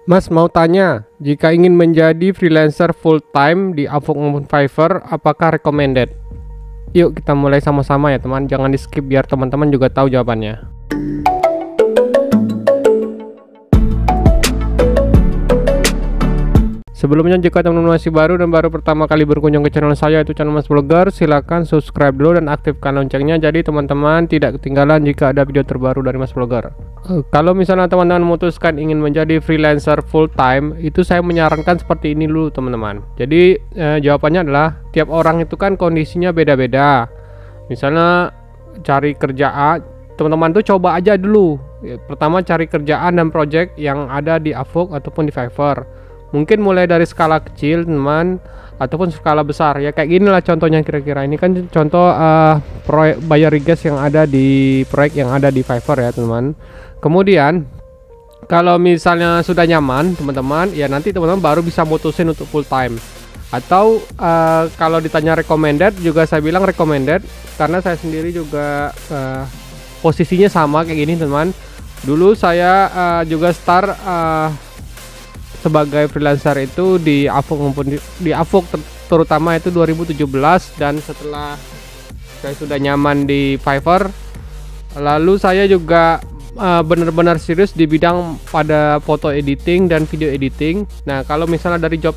Mas mau tanya, jika ingin menjadi freelancer full time di Upwork maupun Fiverr, apakah recommended? Yuk kita mulai sama-sama ya teman, jangan di skip biar teman-teman juga tahu jawabannya. Sebelumnya jika teman-teman masih baru dan baru pertama kali berkunjung ke channel saya, yaitu channel Mas Vlogger, silahkan subscribe dulu dan aktifkan loncengnya jadi teman-teman tidak ketinggalan jika ada video terbaru dari Mas Vlogger. Kalau misalnya teman-teman memutuskan ingin menjadi freelancer full time, itu saya menyarankan seperti ini dulu teman-teman. Jadi jawabannya adalah tiap orang itu kan kondisinya beda-beda. Misalnya cari kerjaan, teman-teman tuh coba aja dulu. Pertama cari kerjaan dan project yang ada di Upwork ataupun di Fiverr. Mungkin mulai dari skala kecil teman ataupun skala besar ya, kayak gini lah contohnya. Kira-kira ini kan contoh proyek bayar gas yang ada di proyek yang ada di Fiverr ya teman. Kemudian kalau misalnya sudah nyaman teman-teman ya, nanti teman-teman baru bisa mutusin untuk full time. Atau kalau ditanya recommended, juga saya bilang recommended karena saya sendiri juga posisinya sama kayak gini teman. Dulu saya juga start sebagai freelancer itu di Upwork maupun di Upwork terutama itu 2017, dan setelah saya sudah nyaman di Fiverr, lalu saya juga benar-benar serius di bidang pada foto editing dan video editing. Nah kalau misalnya dari job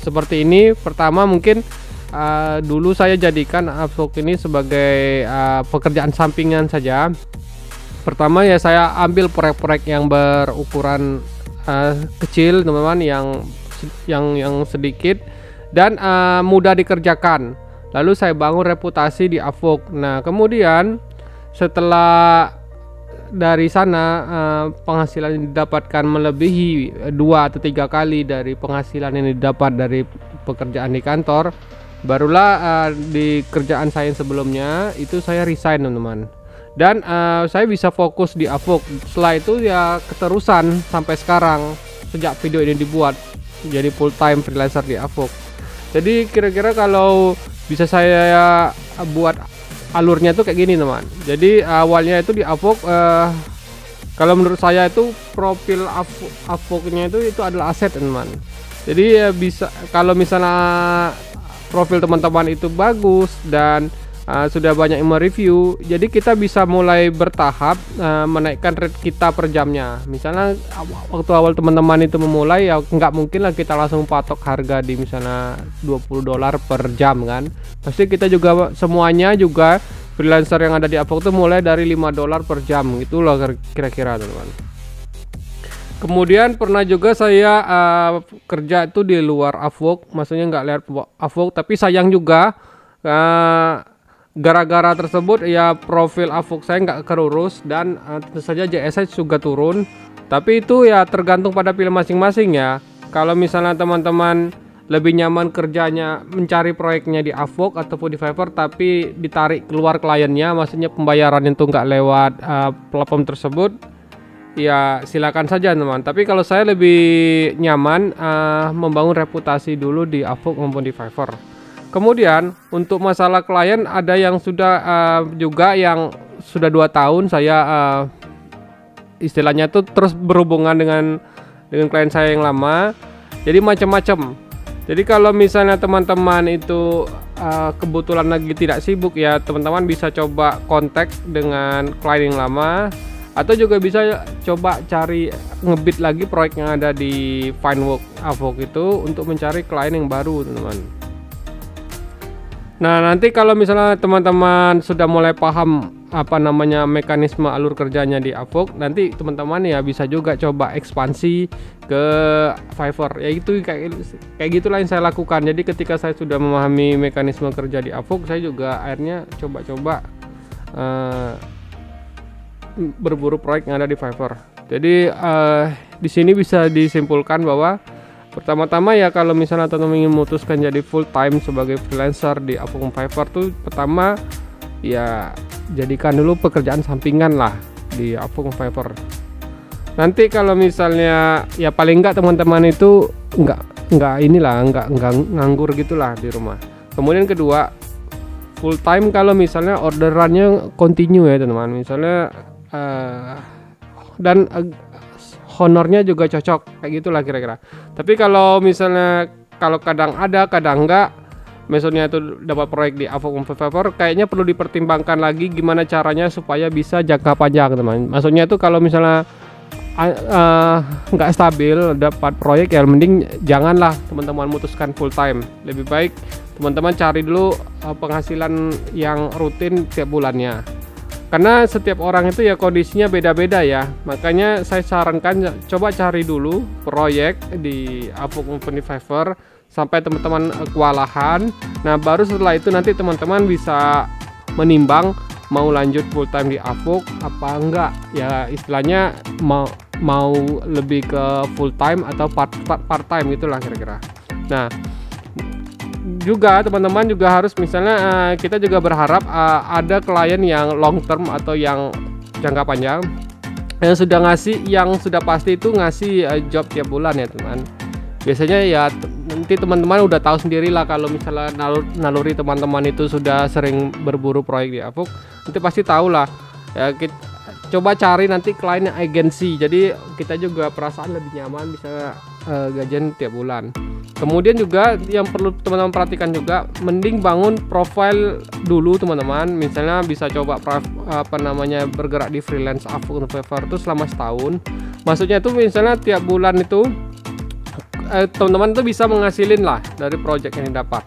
seperti ini, pertama mungkin dulu saya jadikan Upwork ini sebagai pekerjaan sampingan saja. Pertama ya saya ambil proyek-proyek yang berukuran kecil teman-teman, yang sedikit dan mudah dikerjakan. Lalu saya bangun reputasi di Upwork. Nah kemudian setelah dari sana penghasilan yang didapatkan melebihi 2 atau 3 kali dari penghasilan yang didapat dari pekerjaan di kantor, barulah di kerjaan saya yang sebelumnya itu saya resign teman-teman. Dan saya bisa fokus di Upwork. Setelah itu ya keterusan sampai sekarang, sejak video ini dibuat jadi full time freelancer di Upwork. Jadi kira-kira kalau bisa saya buat alurnya tuh kayak gini teman. Jadi awalnya itu di Upwork, kalau menurut saya itu profil Upworknya itu adalah aset teman. Jadi ya bisa, kalau misalnya profil teman-teman itu bagus dan sudah banyak yang mereview, jadi kita bisa mulai bertahap menaikkan rate kita per jamnya. Misalnya waktu awal teman-teman itu memulai ya nggak mungkin lah kita langsung patok harga di misalnya $20 per jam kan. Pasti kita juga semuanya juga freelancer yang ada di Upwork itu mulai dari $5 per jam gitu loh kira-kira teman-teman. Kemudian pernah juga saya kerja itu di luar Upwork, maksudnya nggak lihat Upwork, tapi sayang juga gara-gara tersebut ya profil Upwork saya nggak keurus dan tentu saja JS juga turun. Tapi itu ya tergantung pada pilihan masing-masing ya. Kalau misalnya teman-teman lebih nyaman kerjanya mencari proyeknya di Upwork ataupun di Fiverr tapi ditarik keluar kliennya, maksudnya pembayaran itu nggak lewat platform tersebut, ya silakan saja teman. Tapi kalau saya lebih nyaman membangun reputasi dulu di Upwork maupun di Fiverr. Kemudian untuk masalah klien, ada yang sudah juga yang sudah 2 tahun saya istilahnya tuh terus berhubungan dengan klien saya yang lama. Jadi macam-macam. Jadi kalau misalnya teman-teman itu kebetulan lagi tidak sibuk ya, teman-teman bisa coba kontak dengan klien yang lama, atau juga bisa coba cari ngebit lagi proyek yang ada di Fiverr Upwork itu untuk mencari klien yang baru teman-teman. Nah nanti kalau misalnya teman-teman sudah mulai paham apa namanya mekanisme alur kerjanya di Upwork, nanti teman-teman ya bisa juga coba ekspansi ke Fiverr. Ya itu kayak gitulah yang saya lakukan. Jadi ketika saya sudah memahami mekanisme kerja di Upwork, saya juga akhirnya coba-coba berburu proyek yang ada di Fiverr. Jadi di sini bisa disimpulkan bahwa pertama-tama ya kalau misalnya teman-teman ingin memutuskan jadi full time sebagai freelancer di Upwork Fiverr tuh, pertama ya jadikan dulu pekerjaan sampingan lah di Upwork Fiverr. Nanti kalau misalnya ya paling enggak teman-teman itu enggak nganggur gitulah di rumah. Kemudian kedua, full time kalau misalnya orderannya continue ya teman-teman. Misalnya dan honornya juga cocok, kayak gitulah kira-kira. Tapi kalau misalnya kalau kadang ada kadang enggak, maksudnya itu dapat proyek di Avok Fiverr, kayaknya perlu dipertimbangkan lagi gimana caranya supaya bisa jangka panjang teman. Maksudnya itu kalau misalnya nggak stabil dapat proyek, ya mending janganlah teman-teman mutuskan full time. Lebih baik teman-teman cari dulu penghasilan yang rutin tiap bulannya, karena setiap orang itu ya kondisinya beda-beda ya. Makanya saya sarankan coba cari dulu proyek di Avok Fiverr sampai teman-teman kewalahan. Nah baru setelah itu nanti teman-teman bisa menimbang mau lanjut full time di Avok apa enggak ya, istilahnya mau lebih ke full time atau part time gitulah kira-kira. Nah juga teman-teman juga harus misalnya kita juga berharap ada klien yang long term atau yang jangka panjang yang sudah ngasih, yang sudah pasti itu ngasih job tiap bulan ya teman. Biasanya ya nanti teman-teman udah tahu sendiri lah, kalau misalnya naluri teman-teman itu sudah sering berburu proyek di Avok, nanti pasti tahu lah ya. Coba cari nanti klien yang agensi, jadi kita juga perasaan lebih nyaman bisa gajian tiap bulan. Kemudian juga yang perlu teman-teman perhatikan juga, mending bangun profile dulu teman-teman. Misalnya bisa coba bergerak di freelance Avok Fiverr itu selama setahun. Maksudnya itu misalnya tiap bulan itu teman-teman tuh bisa menghasilin lah dari project yang didapat.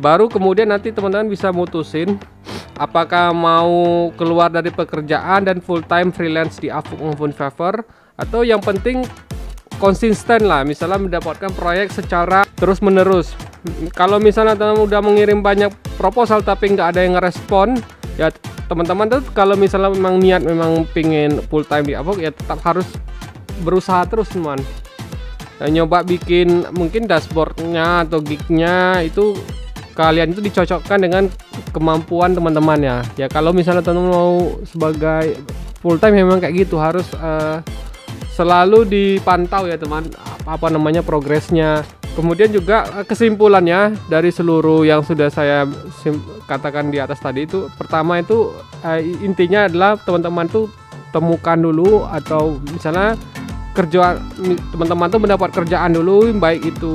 Baru kemudian nanti teman-teman bisa mutusin apakah mau keluar dari pekerjaan dan full time freelance di Avok Fiverr, atau yang penting konsisten lah, misalnya mendapatkan proyek secara terus menerus. Kalau misalnya teman-teman udah mengirim banyak proposal tapi nggak ada yang ngerespon, ya teman-teman tuh kalau misalnya memang niat memang pingin full time di Avok, ya tetap harus berusaha terus teman. Nyoba bikin mungkin dashboardnya atau gignya itu kalian itu dicocokkan dengan kemampuan teman-teman ya. Ya kalau misalnya teman-teman mau sebagai full time memang kayak gitu, harus selalu dipantau ya teman, apa namanya progresnya. Kemudian juga kesimpulannya dari seluruh yang sudah saya katakan di atas tadi itu, pertama itu intinya adalah teman-teman tuh temukan dulu, atau misalnya kerjaan teman-teman tuh mendapat kerjaan dulu, baik itu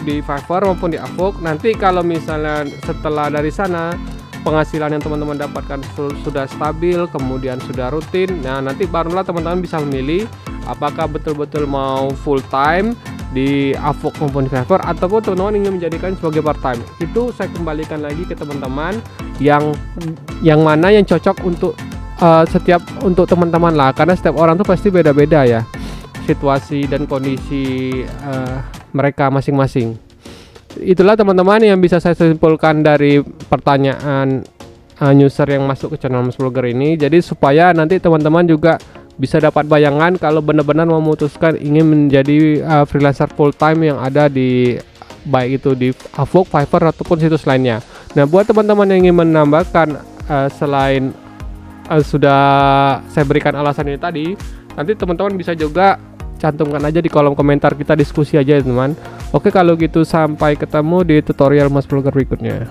di Fiverr maupun di Avok. Nanti kalau misalnya setelah dari sana penghasilan yang teman-teman dapatkan sudah stabil, kemudian sudah rutin, nah nanti barulah teman-teman bisa memilih apakah betul-betul mau full time di Avok maupun di Fiverr, ataupun teman-teman ingin menjadikan sebagai part time. Itu saya kembalikan lagi ke teman-teman yang mana yang cocok untuk untuk teman-teman lah, karena setiap orang tuh pasti beda-beda ya situasi dan kondisi mereka masing-masing. Itulah teman-teman yang bisa saya simpulkan dari pertanyaan user yang masuk ke channel Mas Blogger ini. Jadi supaya nanti teman-teman juga bisa dapat bayangan kalau benar-benar memutuskan ingin menjadi freelancer full time yang ada di baik itu di Avok, Fiverr ataupun situs lainnya. Nah buat teman-teman yang ingin menambahkan selain sudah saya berikan alasan ini tadi, nanti teman-teman bisa juga cantumkan aja di kolom komentar, kita diskusi aja ya teman. Oke kalau gitu sampai ketemu di tutorial Mas Blogger berikutnya.